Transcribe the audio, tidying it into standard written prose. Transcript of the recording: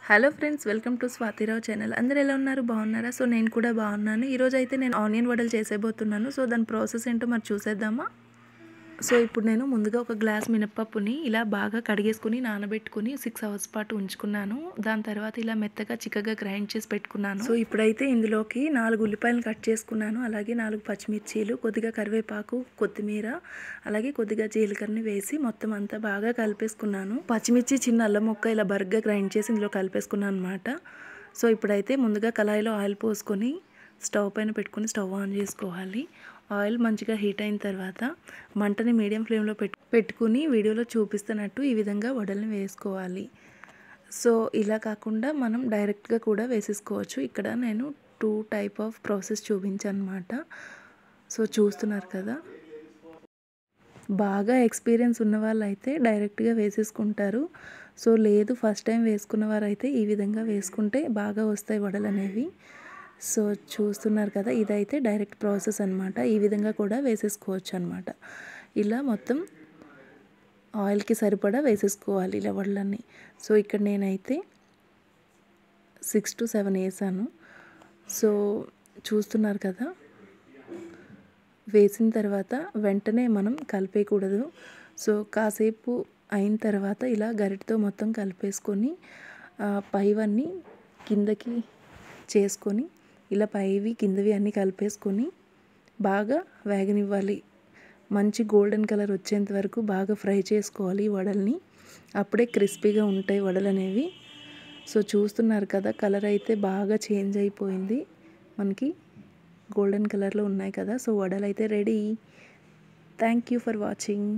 Hello friends, welcome to Swathi Rao channel. అందరూ ఎలా ఉన్నారు? బాగున్నారా? సో నేను కూడా బాగున్నాను. ఈరోజు అయితే నేను ఆనియన్ వడలు చేసేబోతున్నాను. సో దాని ప్రాసెస్ ఏంటో మరి చూసేద్దామా? సో ఇప్పుడు నేను ముందుగా ఒక గ్లాస్ మినపప్పుని ఇలా బాగా కడిగేసుకుని నానబెట్టుకుని 6 అవర్స్ పాటు ఉంచుకున్నాను. దాని తర్వాత ఇలా మెత్తగా చిక్కగా గ్రైండ్ చేసి పెట్టుకున్నాను. సో ఇప్పుడైతే ఇందులోకి 4 ఉల్లిపాయలు కట్ చేసుకున్నాను. అలాగే 4 పచ్చిమిర్చీలు, కొద్దిగా కరివేపాకు, కొత్తిమీర, అలాగే కొద్దిగా జీలకర్రని వేసి మొత్తం అంతా బాగా కలిపేసుకున్నాను. పచ్చిమిర్చి, చిన్న అల్లం ముక్క ఇలా బరగ్గా గ్రైండ్ చేసి ఇందులో కలిపేసుకున్నాను అనమాట. సో ఇప్పుడైతే ముందుగా కళాయిలో ఆయిల్ పోసుకొని స్టవ్ పైన పెట్టుకుని స్టవ్ ఆన్ చేసుకోవాలి. ఆయిల్ మంచిగా హీట్ అయిన తర్వాత మంటని మీడియం ఫ్లేమ్లో పెట్టుకుని వీడియోలో చూపిస్తున్నట్టు ఈ విధంగా వడల్ని వేసుకోవాలి. సో ఇలా కాకుండా మనం డైరెక్ట్గా కూడా వేసేసుకోవచ్చు. ఇక్కడ నేను 2 టైప్ ఆఫ్ ప్రాసెస్ చూపించాను అనమాట. సో చూస్తున్నారు కదా, బాగా ఎక్స్పీరియన్స్ ఉన్న వాళ్ళు అయితే డైరెక్ట్గా వేసేసుకుంటారు. సో లేదు, ఫస్ట్ టైం వేసుకున్న వారైతే ఈ విధంగా వేసుకుంటే బాగా వస్తాయి వడలు అనేవి. సో చూస్తున్నారు కదా, ఇదైతే డైరెక్ట్ ప్రాసెస్ అనమాట. ఈ విధంగా కూడా వేసేసుకోవచ్చు అనమాట. ఇలా మొత్తం ఆయిల్కి సరిపడా వేసేసుకోవాలి ఇలా వడలన్నీ. సో ఇక్కడ నేనైతే 6 to 7 వేసాను. సో చూస్తున్నారు కదా, వేసిన తర్వాత వెంటనే మనం కలిపేయకూడదు. సో కాసేపు అయిన తర్వాత ఇలా గరిటతో మొత్తం కలిపేసుకొని పైవన్నీ కిందకి చేసుకొని ఇలా పైవి కిందవి అన్నీ కలిపేసుకొని బాగా వేగనివ్వాలి. మంచి గోల్డెన్ కలర్ వచ్చేంత వరకు బాగా ఫ్రై చేసుకోవాలి ఈ వడల్ని. అప్పుడే క్రిస్పీగా ఉంటాయి వడలు అనేవి. సో చూస్తున్నారు కదా, కలర్ అయితే బాగా చేంజ్ అయిపోయింది. మనకి గోల్డెన్ కలర్లో ఉన్నాయి కదా. సో వడలు అయితే ready. Thank you for watching.